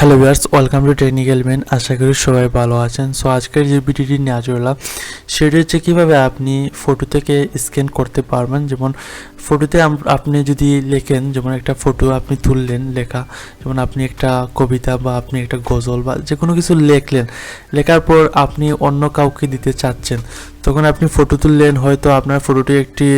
Hello viewers, welcome to technical men. আশা করি সবাই ভালো আছেন। সো আজকের যে ভিডিওটি নিয়ে চললাম সেটি হচ্ছে কীভাবে আপনি ফটো থেকে স্ক্যান করতে পারবেন। যেমন ফটোতে আপনি যদি লেখেন, যেমন একটা ফটো আপনি তুললেন লেখা, যেমন আপনি একটা কবিতা বা আপনি একটা গজল বা যে কোনো কিছু লেখলেন, লেখার পর আপনি অন্য কাউকে দিতে চাচ্ছেন, তখন আপনি ফটো তুললেন, হয়তো আপনার ফটোটি একটি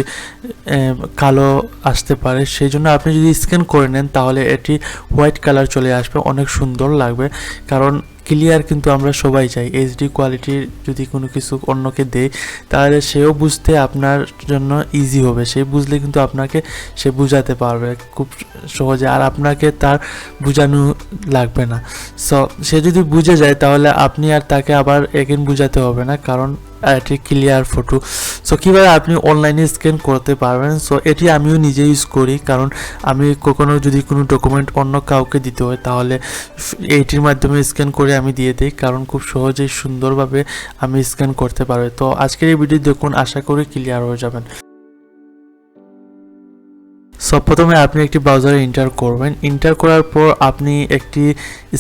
কালো আসতে পারে, সেই জন্য আপনি যদি স্ক্যান করে নেন তাহলে এটি হোয়াইট কালার চলে আসবে, অনেক সুন্দর লাগবে। কারণ ক্লিয়ার কিন্তু আমরা সবাই চাই, এইচডি কোয়ালিটির যদি কোনো কিছু অন্যকে দেয় তাহলে সেও বুঝতে আপনার জন্য ইজি হবে, সে বুঝলে কিন্তু আপনাকে সে বুঝাতে পারবে খুব সহজে, আর আপনাকে তার বোঝানো লাগবে না। সো সে যদি বুঝে যায় তাহলে আপনি আর তাকে আবার এগেন বুঝাতে হবে না, কারণ এটি ক্লিয়ার ফটো। সো কীভাবে আপনি অনলাইনে স্ক্যান করতে পারবেন, সো এটি আমিও নিজে ইউজ করি, কারণ আমি কখনো যদি কোনো ডকুমেন্ট অন্য কাউকে দিতে হয় তাহলে এইটির মাধ্যমে স্ক্যান করে আমি দিয়ে দিই, কারণ খুব সহজেই সুন্দরভাবে আমি স্ক্যান করতে পারবো। তো আজকের এই ভিডিও দেখুন, আশা করি ক্লিয়ার হয়ে যাবেন। সব প্রথমে আপনি একটি ব্রাউজারে এন্টার করবেন, এন্টার করার পর আপনি একটি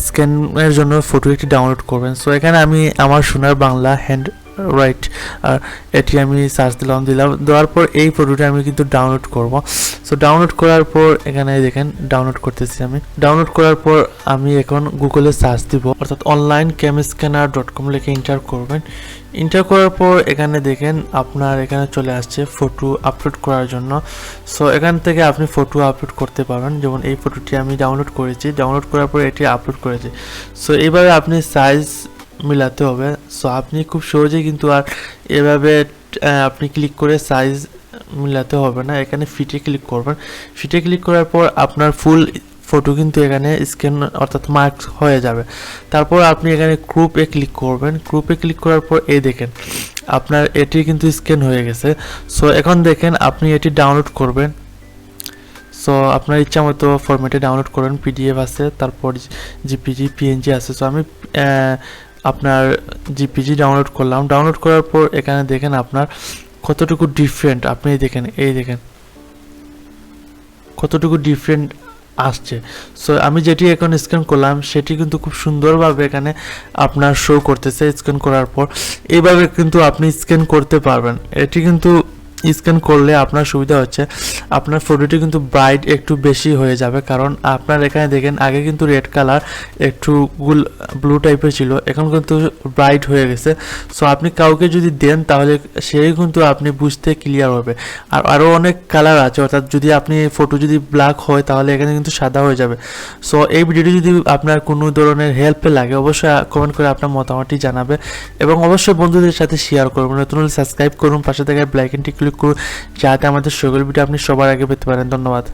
স্ক্যানের জন্য ফটো একটি ডাউনলোড করবেন। সো এখানে আমি আমার সোনার বাংলা হ্যান্ড রাইট আর এটি আমি সার্চ দেওয়ার পর এই ফটোটি আমি কিন্তু ডাউনলোড করব। সো ডাউনলোড করার পর এখানে দেখেন ডাউনলোড করতেছি আমি। ডাউনলোড করার পর আমি এখন গুগলে সার্চ দিব, অর্থাৎ onlinecamscanner.com লিখে এন্টার করবেন। এন্টার করার পর এখানে দেখেন আপনার এখানে চলে আসছে ফটো আপলোড করার জন্য। সো এখান থেকে আপনি ফটো আপলোড করতে পারবেন। যেমন এই ফটোটি আমি ডাউনলোড করেছি, ডাউনলোড করার পর এটি আপলোড করেছি। সো এইভাবে আপনি সাইজ মিলাতে হবে। সো আপনি খুব সহজেই কিন্তু আর এভাবে আপনি ক্লিক করে সাইজ মিলাতে হবে না, এখানে ফিটে ক্লিক করবেন। ফিটে ক্লিক করার পর আপনার ফুল ফটো কিন্তু এখানে স্ক্যান অর্থাৎ মার্ক হয়ে যাবে। তারপর আপনি এখানে গ্রুপে ক্লিক করবেন। গ্রুপে ক্লিক করার পর এই দেখেন আপনার এটি কিন্তু স্ক্যান হয়ে গেছে। সো এখন দেখেন আপনি এটি ডাউনলোড করবেন। সো আপনার ইচ্ছা মতো ফরম্যাটে ডাউনলোড করেন, পিডিএফ আছে, তারপর জিপিজি, পিএনজি আছে। সো আমি আপনার জিপিজি ডাউনলোড করলাম। ডাউনলোড করার পর এখানে দেখেন আপনার কতটুকু ডিফারেন্ট, আপনি দেখেন এই দেখেন কতটুকু ডিফারেন্ট আসছে। সো আমি যেটি এখন স্ক্যান করলাম সেটি কিন্তু খুব সুন্দরভাবে এখানে আপনার শো করতেছে। স্ক্যান করার পর এইভাবে কিন্তু আপনি স্ক্যান করতে পারবেন। এটি কিন্তু স্ক্যান করলে আপনার সুবিধা হচ্ছে আপনার ফটোটি কিন্তু ব্রাইট একটু বেশি হয়ে যাবে, কারণ আপনার এখানে দেখেন আগে কিন্তু রেড কালার একটু ব্লু টাইপের ছিল, এখন কিন্তু ব্রাইট হয়ে গেছে। সো আপনি কাউকে যদি দেন তাহলে সেই কিন্তু আপনি বুঝতে ক্লিয়ার হবে। আর আরও অনেক কালার আছে, অর্থাৎ যদি আপনি ফটো যদি ব্ল্যাক হয় তাহলে এখানে কিন্তু সাদা হয়ে যাবে। সো এই ভিডিওটি যদি আপনার কোনো ধরনের হেল্পে লাগে অবশ্যই কমেন্ট করে আপনার মতামতটি জানাবে এবং অবশ্যই বন্ধুদের সাথে শেয়ার করবেন। নতুন হলে সাবস্ক্রাইব করুন, পাশে থাকা বেল আইকনটি ক্লিক করুন যাতে আমাদের সকল ভিডিও আপনি সবার আগে পেতে পারেন। ধন্যবাদ।